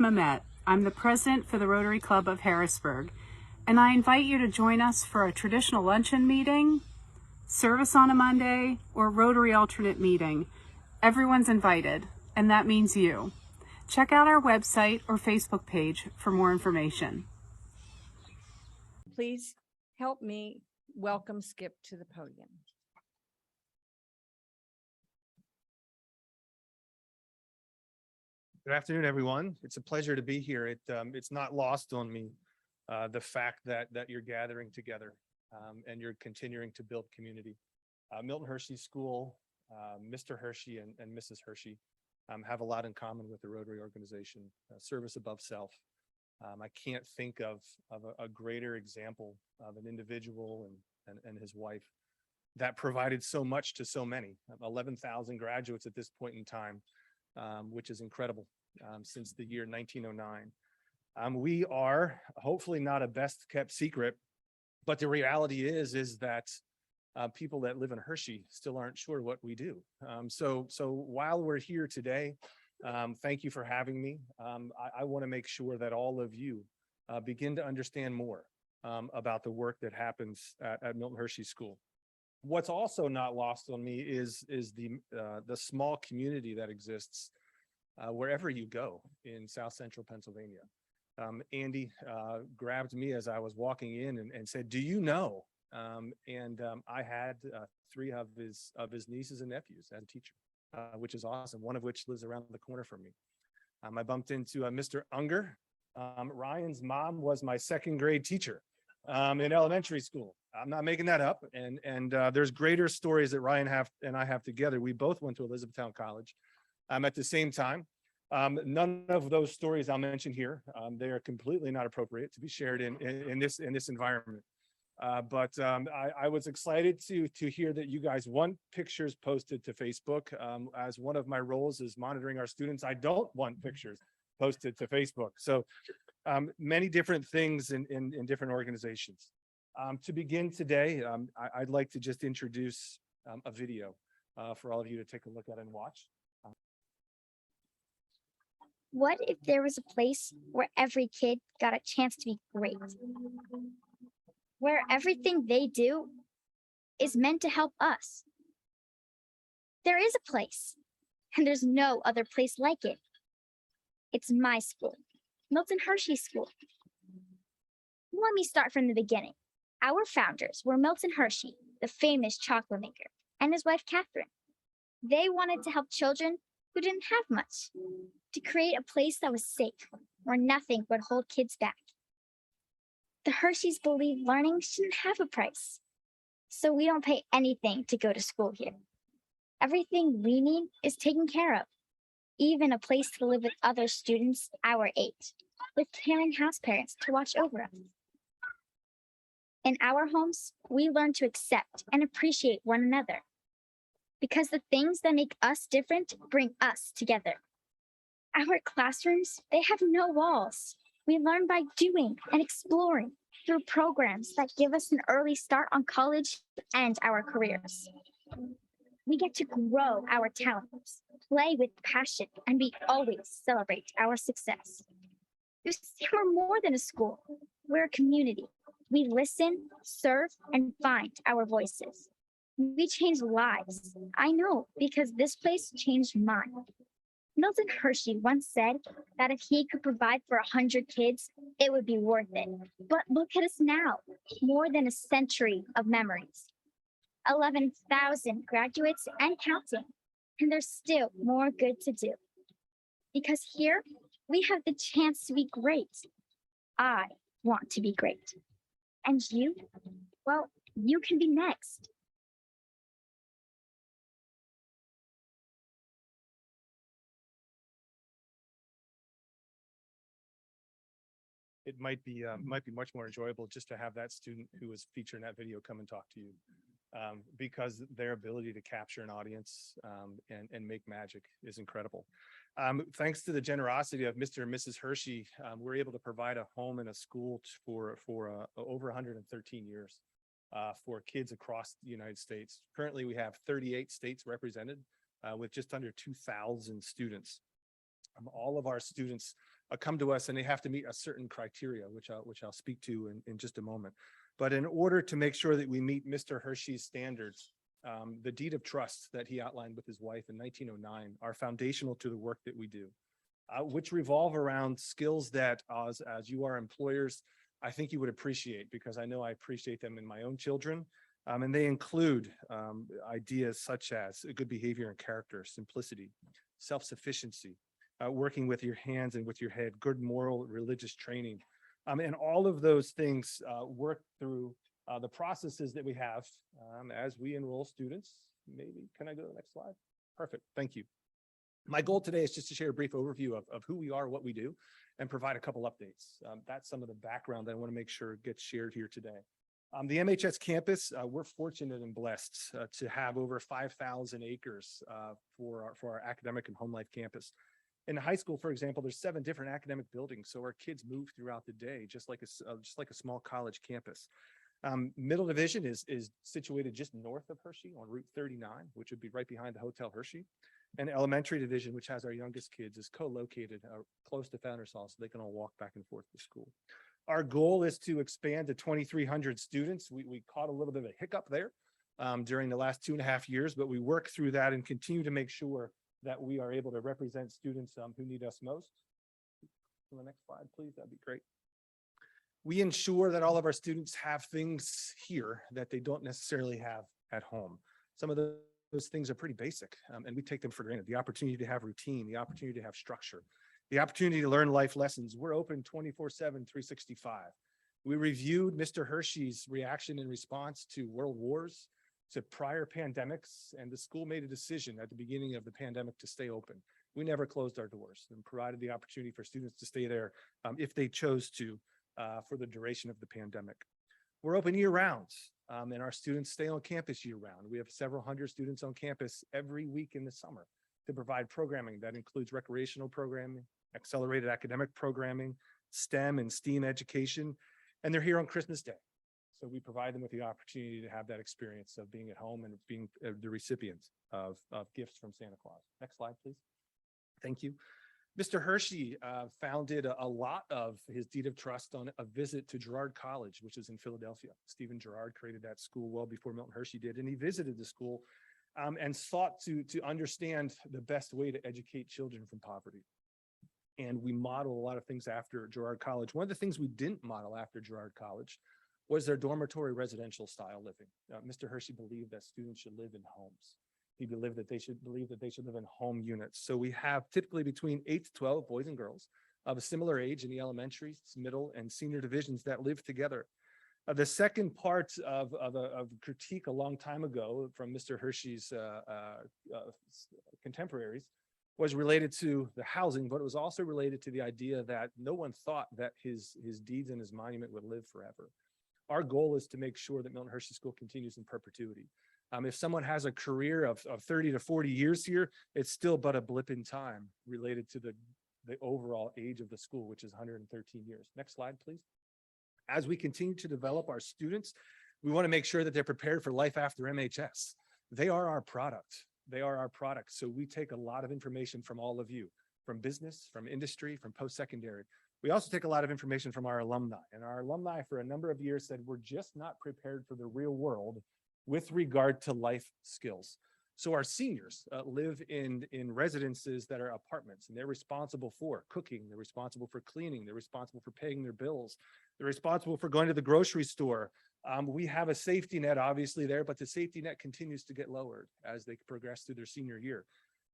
Mamet. I'm the president for the Rotary Club of Harrisburg, and I invite you to join us for a traditional luncheon meeting, service on a Monday, or Rotary alternate meeting. Everyone's invited, and that means you. Check out our website or Facebook page for more information. Please help me welcome Skip to the podium. Good afternoon, everyone. It's a pleasure to be here. It's not lost on me, the fact that you're gathering together and you're continuing to build community. Milton Hershey School, Mr. Hershey and Mrs. Hershey have a lot in common with the Rotary organization, service above self. I can't think of a greater example of an individual and his wife that provided so much to so many. 11,000 graduates at this point in time, which is incredible, since the year 1909. We are hopefully not a best kept secret, but the reality is that people that live in Hershey still aren't sure what we do. So while we're here today, thank you for having me. I want to make sure that all of you begin to understand more about the work that happens at Milton Hershey School. What's also not lost on me is the small community that exists wherever you go in South Central Pennsylvania. Andy grabbed me as I was walking in and said, "Do you know?" I had 3 of his nieces and nephews as a teacher, which is awesome. One of which lives around the corner from me. I bumped into Mr. Unger. Ryan's mom was my 2nd grade teacher in elementary school. I'm not making that up. And there's greater stories that Ryan and I have together. We both went to Elizabethtown College at the same time. None of those stories I'll mention here. They are completely not appropriate to be shared in this environment. But I was excited to hear that you guys want pictures posted to Facebook. As one of my roles is monitoring our students, I don't want pictures posted to Facebook. So many different things in different organizations. To begin today, I'd like to just introduce a video for all of you to take a look at and watch. What if there was a place where every kid got a chance to be great? Where everything they do is meant to help us. There is a place, and there's no other place like it. It's my school, Milton Hershey School. Let me start from the beginning. Our founders were Milton Hershey, the famous chocolate maker, and his wife, Catherine. They wanted to help children who didn't have much, to create a place that was safe, where nothing would hold kids back. The Hersheys believe learning shouldn't have a price, so we don't pay anything to go to school here. Everything we need is taken care of, even a place to live with other students our age, with caring house parents to watch over us. In our homes, we learn to accept and appreciate one another, because the things that make us different bring us together. Our classrooms, they have no walls. We learn by doing and exploring through programs that give us an early start on college and our careers. We get to grow our talents, play with passion, and we always celebrate our success. You see, we're more than a school. We're a community. We listen, serve, and find our voices. We change lives. I know, because this place changed mine. Milton Hershey once said that if he could provide for 100 kids, it would be worth it. But look at us now, more than a century of memories. 11,000 graduates and counting, and there's still more good to do. Because here, we have the chance to be great. I want to be great. And you? Well, you can be next. It might be much more enjoyable just to have that student who was featured in that video come and talk to you, because their ability to capture an audience and make magic is incredible. Thanks to the generosity of Mr. and Mrs. Hershey, we're able to provide a home and a school for over 113 years for kids across the United States. Currently, we have 38 states represented with just under 2,000 students. All of our students come to us and they have to meet a certain criteria, which I'll speak to in just a moment. But in order to make sure that we meet Mr. Hershey's standards, the deed of trust that he outlined with his wife in 1909 are foundational to the work that we do, which revolve around skills that as you are employers, I think you would appreciate, because I know I appreciate them in my own children. And they include ideas such as good behavior and character, simplicity, self-sufficiency, working with your hands and with your head, good moral, religious training. And all of those things work through the processes that we have as we enroll students. Maybe, can I go to the next slide? Perfect, thank you. My goal today is just to share a brief overview of who we are, what we do, and provide a couple updates. That's some of the background that I want to make sure gets shared here today. The MHS campus, we're fortunate and blessed to have over 5,000 acres for our academic and home life campus. In the high school, for example, there's 7 different academic buildings, so our kids move throughout the day, just like a small college campus. Middle Division is situated just north of Hershey on Route 39, which would be right behind the Hotel Hershey. And Elementary Division, which has our youngest kids, is co-located close to Founders Hall, so they can all walk back and forth to school. Our goal is to expand to 2,300 students. We caught a little bit of a hiccup there during the last 2.5 years, but we work through that and continue to make sure that we are able to represent students who need us most. On the next slide, please, that'd be great. We ensure that all of our students have things here that they don't necessarily have at home. Some of those things are pretty basic, and we take them for granted. The opportunity to have routine, the opportunity to have structure, the opportunity to learn life lessons. We're open 24/7, 365. We reviewed Mr. Hershey's reaction and response to world wars, to prior pandemics, and the school made a decision at the beginning of the pandemic to stay open. We never closed our doors and provided the opportunity for students to stay there if they chose to for the duration of the pandemic. We're open year round, and our students stay on campus year round. We have several hundred students on campus every week in the summer to provide programming that includes recreational programming, accelerated academic programming, STEM and STEAM education, and they're here on Christmas Day. So we provide them with the opportunity to have that experience of being at home and being the recipient of gifts from Santa Claus. Next slide, please. Thank you. Mr. Hershey founded a lot of his deed of trust on a visit to Girard College, which is in Philadelphia. Stephen Girard created that school well before Milton Hershey did, and he visited the school and sought to understand the best way to educate children from poverty. And we model a lot of things after Girard College. One of the things we didn't model after Girard College was their dormitory residential style living. Mr. Hershey believed that students should live in homes. He believed that they should live in home units. So we have typically between 8 to 12 boys and girls of a similar age in the elementary, middle, and senior divisions that live together. The second part of critique a long time ago from Mr. Hershey's contemporaries was related to the housing, but it was also related to the idea that no one thought that his deeds and his monument would live forever. Our goal is to make sure that Milton Hershey School continues in perpetuity. If someone has a career of 30 to 40 years here, it's still but a blip in time related to the overall age of the school, which is 113 years. Next slide, please. As we continue to develop our students, we want to make sure that they're prepared for life after MHS. They are our product. They are our product. So we take a lot of information from all of you, from business, from industry, from post-secondary. We also take a lot of information from our alumni, and our alumni for a number of years said, we're just not prepared for the real world with regard to life skills. So our seniors live in residences that are apartments, and they're responsible for cooking, they're responsible for cleaning, they're responsible for paying their bills, they're responsible for going to the grocery store. We have a safety net obviously there, but the safety net continues to get lowered as they progress through their senior year.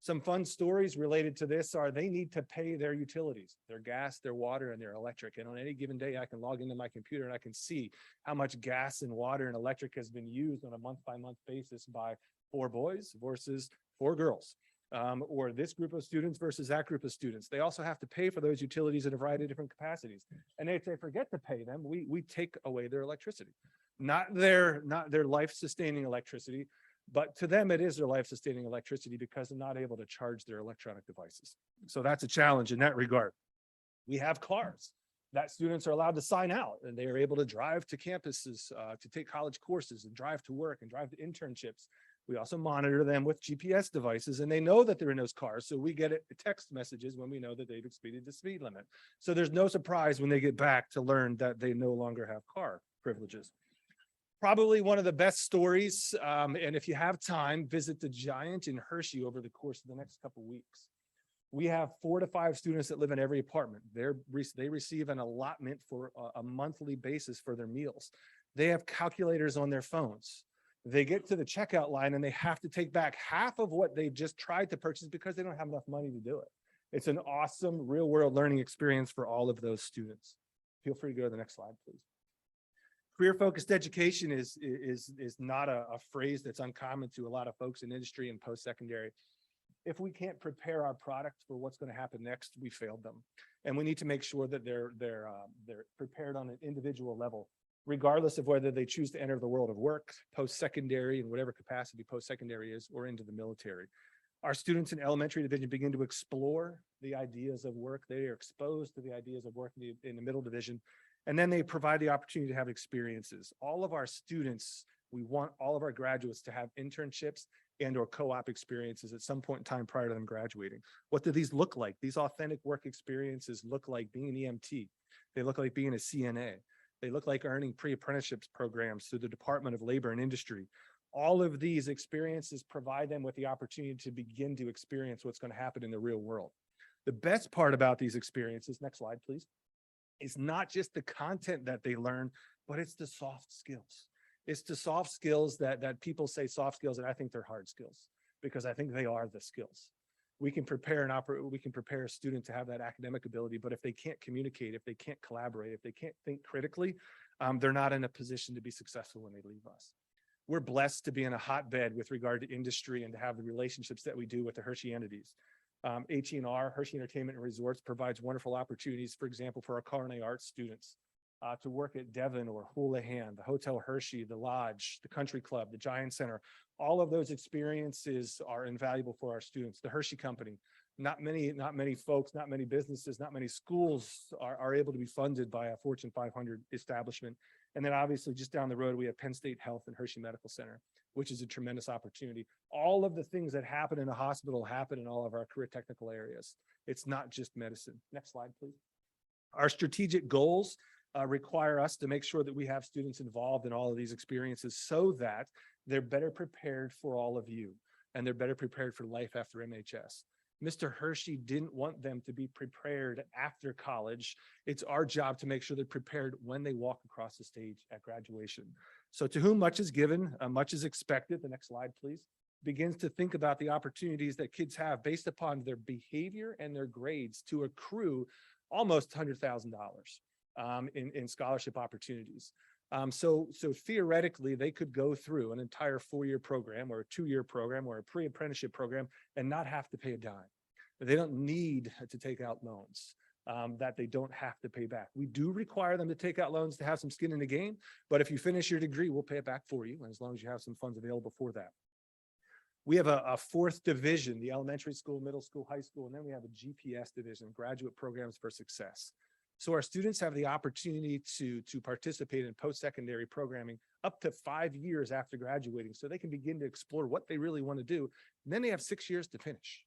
Some fun stories related to this are they need to pay their utilities, their gas, their water, and their electric. And on any given day, I can log into my computer and I can see how much gas and water and electric has been used on a month-by-month basis by 4 boys versus 4 girls, or this group of students versus that group of students. They also have to pay for those utilities in a variety of different capacities. And if they forget to pay them, we take away their electricity, not their life-sustaining electricity, but to them, it is their life-sustaining electricity because they're not able to charge their electronic devices. So that's a challenge in that regard. We have cars that students are allowed to sign out, and they are able to drive to campuses to take college courses and drive to work and drive to internships. We also monitor them with GPS devices, and they know that they're in those cars. So we get text messages when we know that they've exceeded the speed limit. So there's no surprise when they get back to learn that they no longer have car privileges. Probably one of the best stories, and if you have time, visit the Giant in Hershey over the course of the next couple weeks. We have 4 to 5 students that live in every apartment. They receive an allotment for a monthly basis for their meals. They have calculators on their phones. They get to the checkout line and they have to take back half of what they just tried to purchase because they don't have enough money to do it. It's an awesome real world learning experience for all of those students. Feel free to go to the next slide, please. Career-focused education is not a phrase that's uncommon to a lot of folks in industry and post-secondary. If we can't prepare our product for what's going to happen next, we failed them. And we need to make sure that they're prepared on an individual level, regardless of whether they choose to enter the world of work, post-secondary, in whatever capacity post-secondary is, or into the military. Our students in elementary division begin to explore the ideas of work. They are exposed to the ideas of work in the middle division, and then they provide the opportunity to have experiences. All of our students, we want all of our graduates to have internships and or co-op experiences at some point in time prior to them graduating. What do these look like? These authentic work experiences look like being an EMT. They look like being a CNA. They look like earning pre-apprenticeships programs through the Department of Labor and Industry. All of these experiences provide them with the opportunity to begin to experience what's going to happen in the real world. The best part about these experiences, next slide, please, is not just the content that they learn, but it's the soft skills. It's the soft skills that people say soft skills, and I think they're hard skills because I think they are the skills. We can prepare a student to have that academic ability, but if they can't communicate, if they can't collaborate, if they can't think critically, they're not in a position to be successful when they leave us. We're blessed to be in a hotbed with regard to industry and to have the relationships that we do with the Hershey entities. HENR, Hershey Entertainment and Resorts, provides wonderful opportunities, for example, for our culinary arts students to work at Devon or Houlihan, the Hotel Hershey, the Lodge, the Country Club, the Giant Center. All of those experiences are invaluable for our students. The Hershey Company, not many folks, not many businesses, not many schools are able to be funded by a Fortune 500 establishment. And then obviously just down the road, we have Penn State Health and Hershey Medical Center, which is a tremendous opportunity. All of the things that happen in a hospital happen in all of our career technical areas. It's not just medicine. Next slide, please. Our strategic goals require us to make sure that we have students involved in all of these experiences so that they're better prepared for all of you and they're better prepared for life after MHS. Mr. Hershey didn't want them to be prepared after college. It's our job to make sure they're prepared when they walk across the stage at graduation. So to whom much is given, much is expected. The next slide, please. Begins to think about the opportunities that kids have based upon their behavior and their grades to accrue almost $100,000 in scholarship opportunities. So theoretically, they could go through an entire 4-year program or a 2-year program or a pre-apprenticeship program and not have to pay a dime. They don't need to take out loans that they don't have to pay back. We do require them to take out loans to have some skin in the game, but if you finish your degree, we'll pay it back for you as long as you have some funds available for that. We have a 4th division, the elementary school, middle school, high school, and then we have a GPS division, graduate programs for success. So our students have the opportunity to participate in post-secondary programming up to 5 years after graduating, so they can begin to explore what they really want to do. And then they have 6 years to finish.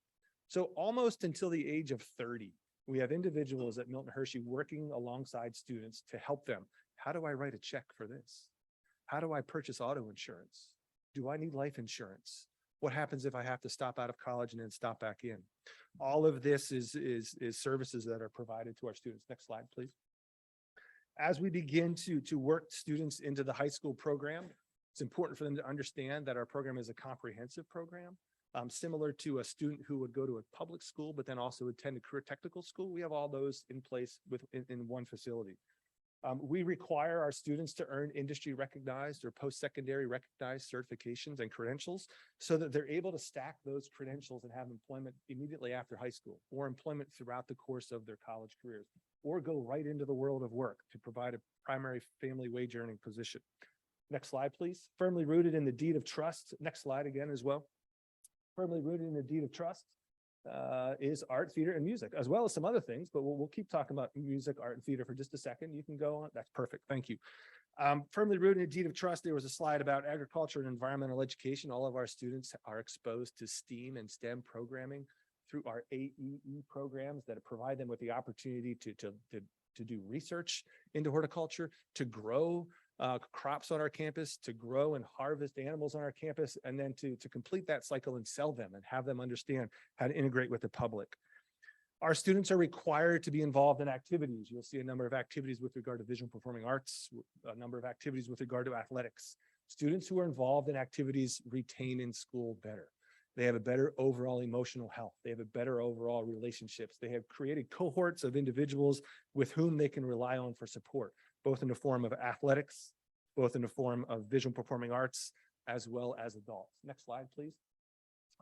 So almost until the age of 30, we have individuals at Milton Hershey working alongside students to help them. How do I write a check for this? How do I purchase auto insurance? Do I need life insurance? What happens if I have to stop out of college and then stop back in? All of this is services that are provided to our students. Next slide, please. As we begin to work students into the high school program, it's important for them to understand that our program is a comprehensive program. Similar to a student who would go to a public school, but then also attend a career technical school. We have all those in place in one facility. We require our students to earn industry recognized or post-secondary recognized certifications and credentials so that they're able to stack those credentials and have employment immediately after high school or employment throughout the course of their college careers, or go right into the world of work to provide a primary family wage earning position. Next slide, please. Firmly rooted in the deed of trust. Next slide again as well. Firmly rooted in the deed of trust. is art, theater, and music, as well as some other things, but we'll keep talking about music, art, and theater for just a second. You can go on. That's perfect. Thank you. Firmly rooted in a deed of trust, there was a slide about agriculture and environmental education. All of our students are exposed to STEAM and STEM programming through our AEE programs that provide them with the opportunity to do research into horticulture, to grow crops on our campus, to grow and harvest animals on our campus, and then to complete that cycle and sell them and have them understand how to integrate with the public. Our students are required to be involved in activities. You'll see a number of activities with regard to visual performing arts, a number of activities with regard to athletics. Students who are involved in activities retain in school better. They have a better overall emotional health. They have a better overall relationships. They have created cohorts of individuals with whom they can rely on for support, both in the form of athletics, both in the form of visual performing arts, as well as adults. Next slide, please.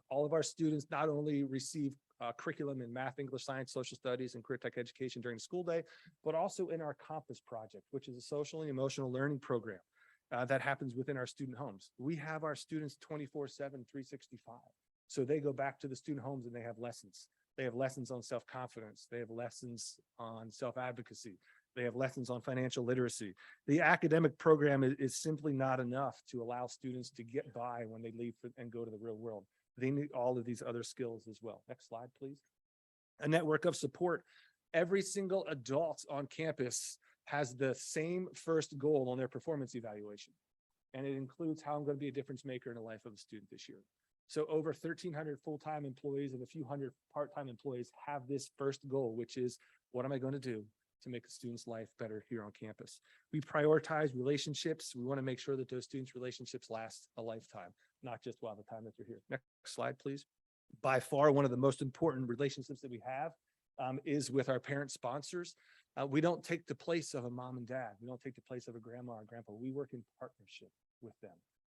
All of our students not only receive curriculum in math, English, science, social studies, and career tech education during the school day, but also in our Compass project, which is a social and emotional learning program that happens within our student homes. We have our students 24/7, 365. So they go back to the student homes and they have lessons. They have lessons on self-confidence. They have lessons on self-advocacy. They have lessons on financial literacy. The academic program is simply not enough to allow students to get by when they leave and go to the real world. They need all of these other skills as well. Next slide, please. A network of support. Every single adult on campus has the same first goal on their performance evaluation. And it includes how I'm going to be a difference maker in the life of a student this year. So over 1,300 full-time employees and a few hundred part-time employees have this first goal, which is, what am I going to do to make a student's life better here on campus? We prioritize relationships. We want to make sure that those students' relationships last a lifetime, not just while the time that they're here. Next slide, please. By far, one of the most important relationships that we have is with our parent sponsors. We don't take the place of a mom and dad. We don't take the place of a grandma or grandpa. We work in partnership with them.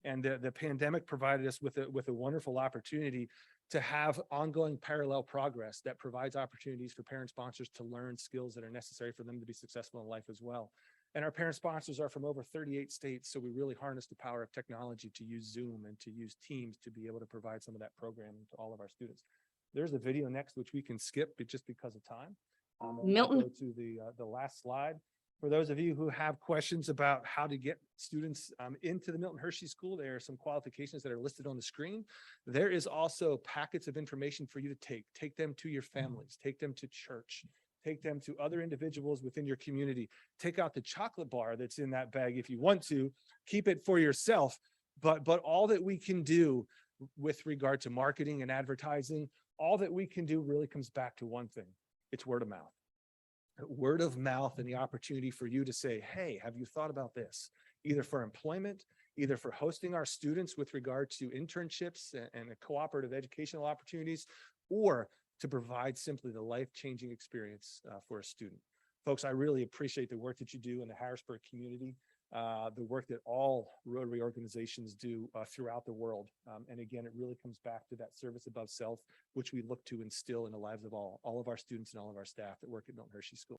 And the pandemic provided us with a wonderful opportunity to have ongoing parallel progress that provides opportunities for parent sponsors to learn skills that are necessary for them to be successful in life as well. And our parent sponsors are from over 38 states, so we really harness the power of technology to use Zoom and to use Teams to be able to provide some of that programming to all of our students. There's a video next, which we can skip just because of time. Milton. Go to the last slide. For those of you who have questions about how to get students into the Milton Hershey School, there are some qualifications that are listed on the screen. There is also packets of information for you to take. Take them to your families, take them to church, take them to other individuals within your community. Take out the chocolate bar that's in that bag if you want to. Keep it for yourself. But all that we can do with regard to marketing and advertising, all that we can do really comes back to one thing. It's word of mouth. Word of mouth and the opportunity for you to say, hey, have you thought about this? Either for employment, either for hosting our students with regard to internships and cooperative educational opportunities, or to provide simply the life-changing experience for a student. Folks, I really appreciate the work that you do in the Harrisburg community, the work that all Rotary organizations do throughout the world. And again, it really comes back to that service above self, which we look to instill in the lives of all of our students and all of our staff that work at Milton Hershey School.